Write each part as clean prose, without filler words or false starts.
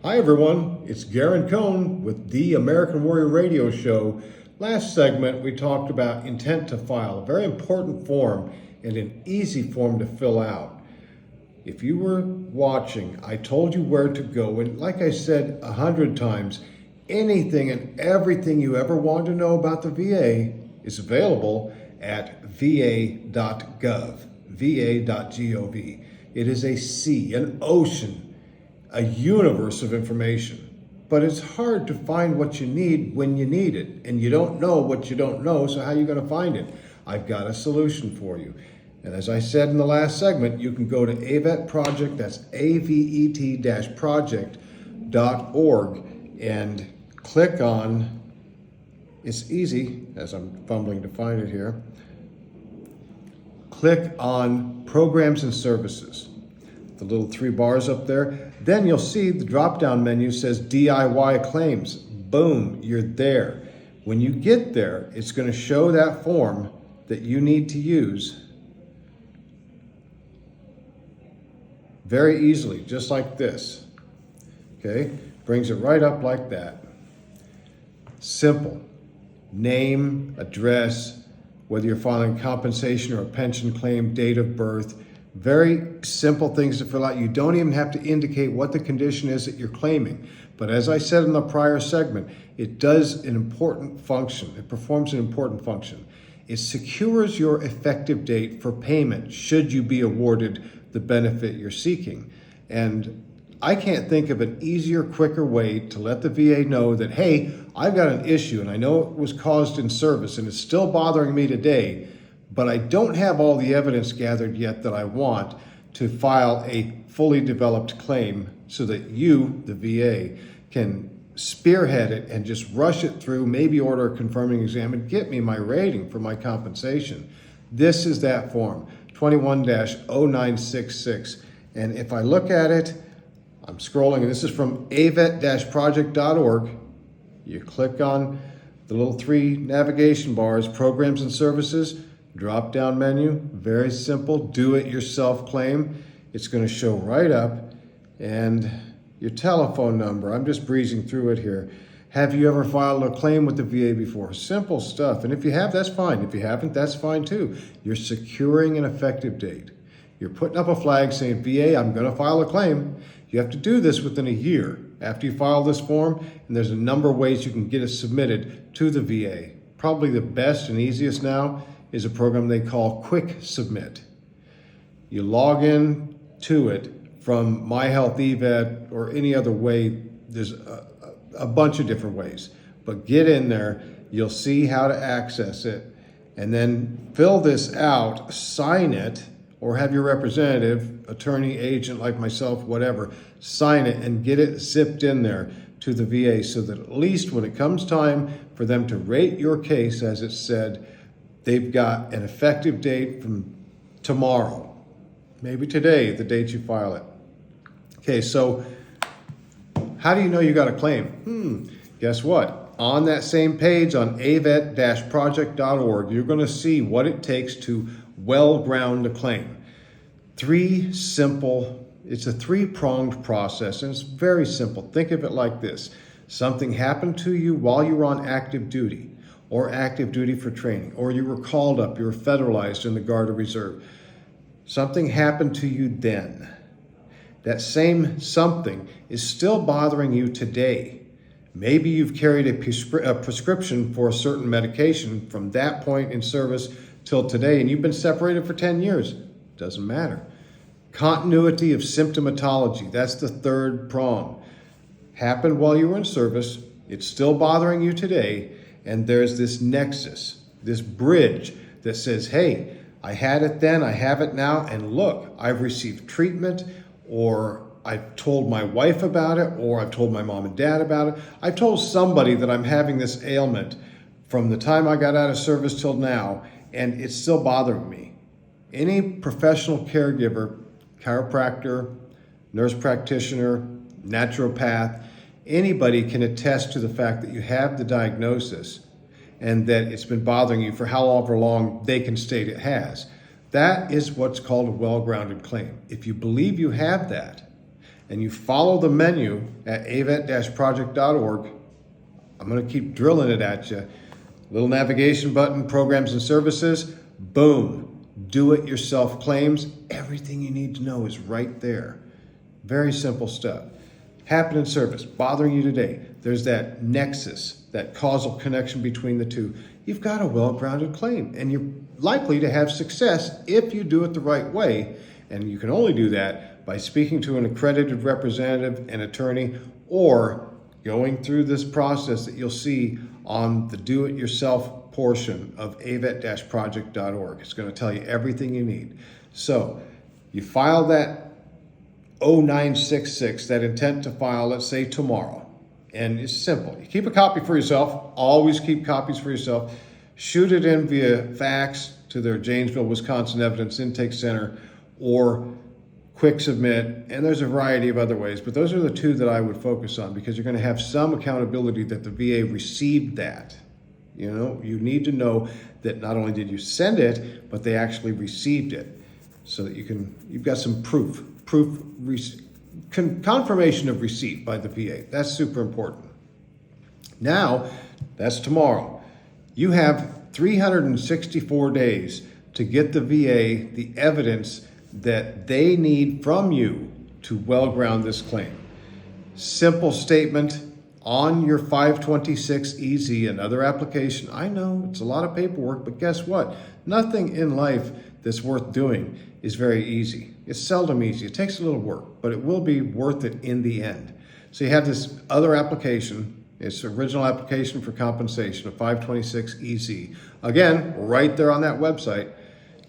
Hi everyone, it's Garen Cohn with the American Warrior Radio Show. Last segment we talked about intent to file, a very important form and an easy form to fill out. If you were watching, I told you where to go, and like I said 100 times, anything and everything you ever wanted to know about the VA is available at va.gov, va.gov. It is a sea, an ocean, a universe of information. But it's hard to find what you need when you need it. And you don't know what you don't know, so how are you going to find it? I've got a solution for you. And as I said in the last segment, you can go to AVET Project, that's avet-project.org, and click on, it's easy, as I'm fumbling to find it here, click on Programs and Services. The little three bars up there. Then you'll see the drop-down menu says DIY claims. Boom, you're there. When you get there, it's going to show that form that you need to use very easily, just like this. Okay, brings it right up like that. Simple. Name, address, whether you're filing compensation or a pension claim, date of birth. Very simple things to fill out. You don't even have to indicate what the condition is that you're claiming. But as I said in the prior segment, it does an important function. It performs an important function. It secures your effective date for payment should you be awarded the benefit you're seeking. And I can't think of an easier, quicker way to let the VA know that, hey, I've got an issue and I know it was caused in service and it's still bothering me today, but I don't have all the evidence gathered yet that I want to file a fully developed claim so that you, the VA, can spearhead it and just rush it through, maybe order a confirming exam and get me my rating for my compensation. This is that form, 21-0966. And if I look at it, I'm scrolling, and this is from avet-project.org. You click on the little three navigation bars, Programs and Services, drop-down menu, very simple, do-it-yourself claim. It's going to show right up, and your telephone number. I'm just breezing through it here. Have you ever filed a claim with the VA before? Simple stuff, and if you have, that's fine. If you haven't, that's fine too. You're securing an effective date. You're putting up a flag saying, VA, I'm going to file a claim. You have to do this within a year after you file this form, and there's a number of ways you can get it submitted to the VA. Probably the best and easiest now is a program they call Quick Submit. You log in to it from My Health eVet or any other way. There's a bunch of different ways, but get in there, you'll see how to access it, and then fill this out, sign it, or have your representative, attorney, agent like myself, whatever, sign it and get it zipped in there to the VA so that at least when it comes time for them to rate your case, as it said, they've got an effective date from tomorrow, maybe today, the date you file it. Okay, so how do you know you got a claim? Guess what? On that same page on avet-project.org, you're going to see what it takes to well-ground a claim. It's a three-pronged process, and it's very simple. Think of it like this. Something happened to you while you were on active duty, or active duty for training, or you were called up, you were federalized in the Guard or Reserve. Something happened to you then. That same something is still bothering you today. Maybe you've carried a prescription for a certain medication from that point in service till today, and you've been separated for 10 years. Doesn't matter. Continuity of symptomatology, that's the third prong. Happened while you were in service, it's still bothering you today, and there's this nexus, this bridge that says, hey, I had it then, I have it now, and look, I've received treatment, or I've told my wife about it, or I've told my mom and dad about it. I've told somebody that I'm having this ailment from the time I got out of service till now, and it's still bothering me. Any professional caregiver, chiropractor, nurse practitioner, naturopath, anybody can attest to the fact that you have the diagnosis and that it's been bothering you for however long they can state it has. That is what's called a well-grounded claim. If you believe you have that, and you follow the menu at avet-project.org, I'm going to keep drilling it at you. Little navigation button, programs and services, boom, do-it-yourself claims. Everything you need to know is right there. Very simple stuff. Happening service, bothering you today. There's that nexus, that causal connection between the two. You've got a well-grounded claim, and you're likely to have success if you do it the right way. And you can only do that by speaking to an accredited representative, an attorney, or going through this process that you'll see on the do-it-yourself portion of avet-project.org. It's going to tell you everything you need. So you file that 0966, that intent to file, let's say tomorrow. And it's simple. You keep a copy for yourself. Always keep copies for yourself. Shoot it in via fax to their Janesville, Wisconsin Evidence Intake Center, or quick submit. And there's a variety of other ways, but those are the two that I would focus on, because you're going to have some accountability that the VA received that. You know, you need to know that not only did you send it, but they actually received it, so that you've got some confirmation of receipt by the VA. That's super important. Now, that's tomorrow. You have 364 days to get the VA the evidence that they need from you to well ground this claim. Simple statement on your 526EZ, another application. I know it's a lot of paperwork, but guess what? Nothing in life that's worth doing is very easy. It's seldom easy. It takes a little work, but it will be worth it in the end. So you have this other application. It's the original application for compensation of 526EZ. Again, right there on that website.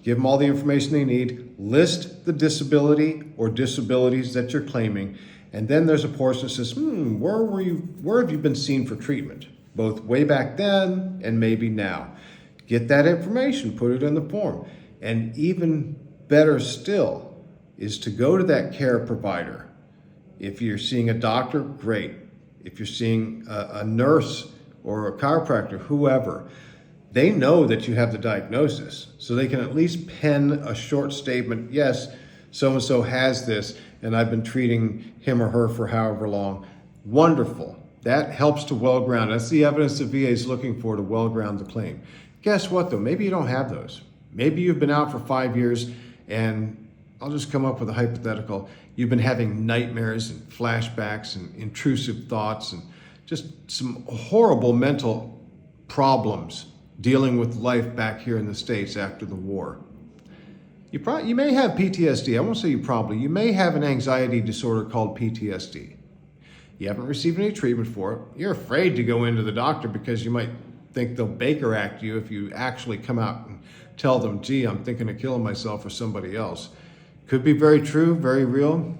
Give them all the information they need. List the disability or disabilities that you're claiming. And then there's a portion that says, where have you been seen for treatment? Both way back then and maybe now. Get that information, put it in the form. And even better still is to go to that care provider. If you're seeing a doctor, great. If you're seeing a nurse or a chiropractor, whoever, they know that you have the diagnosis, so they can at least pen a short statement. Yes, so-and-so has this, and I've been treating him or her for however long. Wonderful. That helps to well ground. That's the evidence the VA is looking for to well ground the claim. Guess what, though? Maybe you don't have those. Maybe you've been out for 5 years, and I'll just come up with a hypothetical. You've been having nightmares and flashbacks and intrusive thoughts and just some horrible mental problems dealing with life back here in the States after the war. You may have PTSD. I won't say you may have an anxiety disorder called PTSD. You haven't received any treatment for it. You're afraid to go into the doctor because you might think they'll Baker Act you if you actually come out and tell them, gee, I'm thinking of killing myself or somebody else. Could be very true, very real.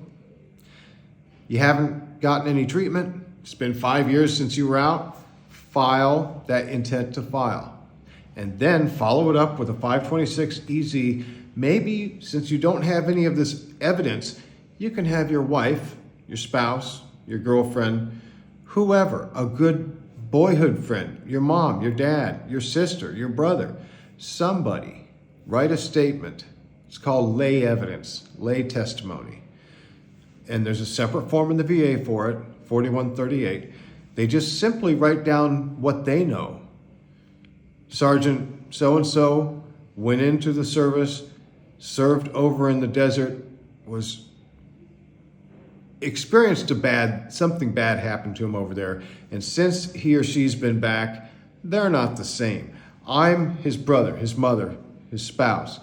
You haven't gotten any treatment. It's been 5 years since you were out. File that intent to file. And then follow it up with a 526EZ. Maybe since you don't have any of this evidence, you can have your wife, your spouse, your girlfriend, whoever, a good boyhood friend, your mom, your dad, your sister, your brother, somebody, write a statement. It's called lay evidence, lay testimony. And there's a separate form in the VA for it, 4138. They just simply write down what they know. Sergeant so-and-so went into the service, served over in the desert, experienced something bad happened to him over there. And since he or she's been back, they're not the same. I'm his brother, his mother, his spouse.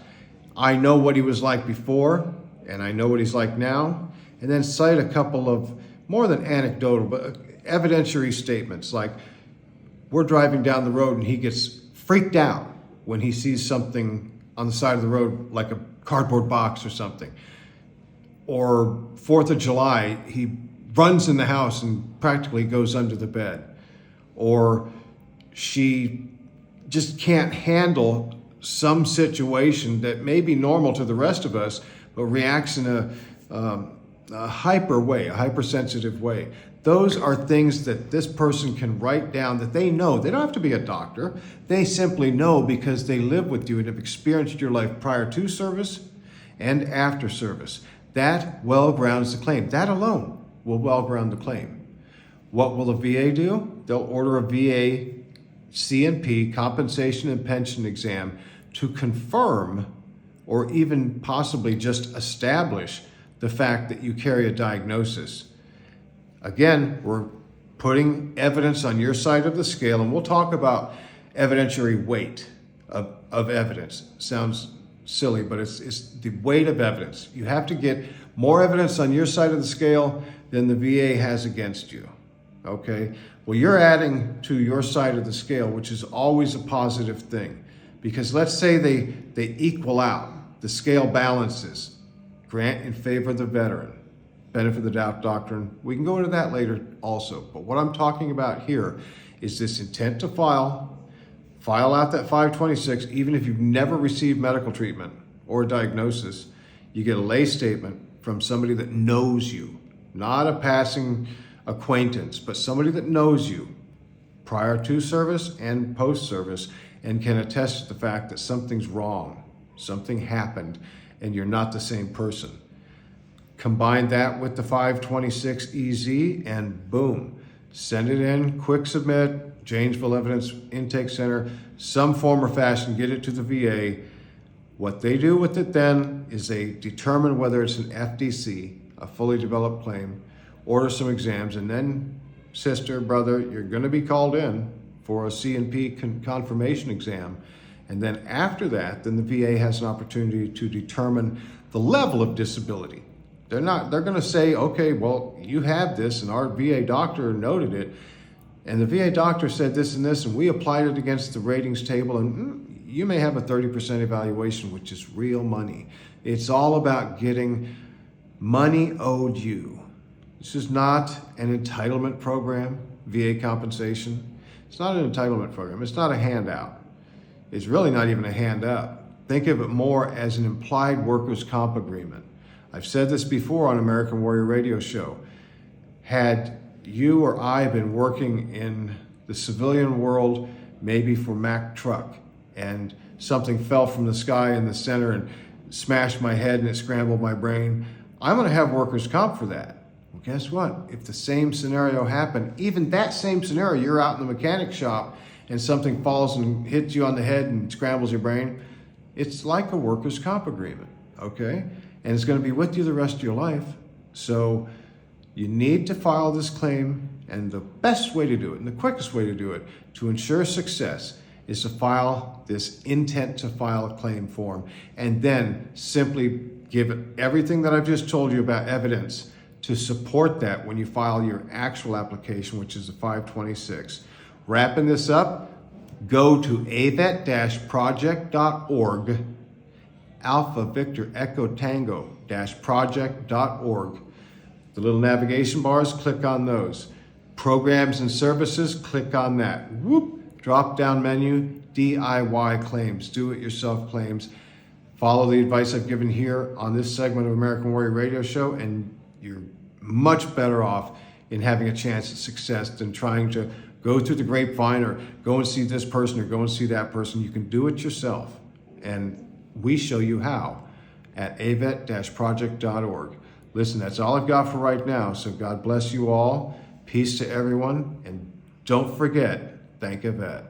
I know what he was like before, and I know what he's like now. And then cite a couple of, more than anecdotal, but evidentiary statements like, we're driving down the road and he gets freaked out when he sees something on the side of the road, like a cardboard box or something. Or 4th of July, he runs in the house and practically goes under the bed. Or she just can't handle some situation that may be normal to the rest of us, but reacts in a hypersensitive way. Those are things that this person can write down that they know. They don't have to be a doctor. They simply know because they live with you and have experienced your life prior to service and after service. That well grounds the claim. That alone will well ground the claim. What will the VA do? They'll order a VA C&P, compensation and pension exam, to confirm or even possibly just establish the fact that you carry a diagnosis. Again, we're putting evidence on your side of the scale, and we'll talk about evidentiary weight of evidence. Sounds silly, but it's the weight of evidence. You have to get more evidence on your side of the scale than the VA has against you. Okay? Well, you're adding to your side of the scale, which is always a positive thing. Because let's say they equal out, the scale balances, grant in favor of the veteran, benefit of the doubt doctrine. We can go into that later also. But what I'm talking about here is this intent to file out that 526, even if you've never received medical treatment or a diagnosis. You get a lay statement from somebody that knows you, not a passing acquaintance, but somebody that knows you prior to service and post-service and can attest to the fact that something's wrong, something happened, and you're not the same person. Combine that with the 526 EZ and boom, send it in, quick submit, Janesville Evidence Intake Center, some form or fashion, get it to the VA. What they do with it then is they determine whether it's an FDC, a fully developed claim, order some exams, and then, sister, brother, you're going to be called in for a C&P confirmation exam. And then after that, then the VA has an opportunity to determine the level of disability. They're going to say, okay, well, you have this, and our VA doctor noted it, and the VA doctor said this and this, and we applied it against the ratings table, and you may have a 30% evaluation, which is real money. It's all about getting money owed you. This is not an entitlement program, VA compensation. It's not an entitlement program. It's not a handout. It's really not even a handout. Think of it more as an implied workers' comp agreement. I've said this before on American Warrior Radio Show. Had you or I been working in the civilian world, maybe for Mack Truck, and something fell from the sky in the center and smashed my head and it scrambled my brain, I'm going to have workers' comp for that. Well, guess what? If the same scenario happened, even that same scenario, you're out in the mechanic shop and something falls and hits you on the head and scrambles your brain, it's like a workers' comp agreement, okay? And it's going to be with you the rest of your life. So you need to file this claim, and the best way to do it and the quickest way to do it to ensure success is to file this intent to file a claim form, and then simply give it everything that I've just told you about evidence to support that when you file your actual application, which is the 526. Wrapping this up, go to avet-project.org, Alpha Victor Echo Tango-project.org. The little navigation bars, click on those. Programs and services, click on that. Whoop, drop down menu, DIY claims, do-it-yourself claims. Follow the advice I've given here on this segment of American Warrior Radio Show, and you're much better off in having a chance at success than trying to go through the grapevine or go and see this person or go and see that person. You can do it yourself, and we show you how at avet-project.org. Listen, that's all I've got for right now, so God bless you all. Peace to everyone, and don't forget, thank Avet.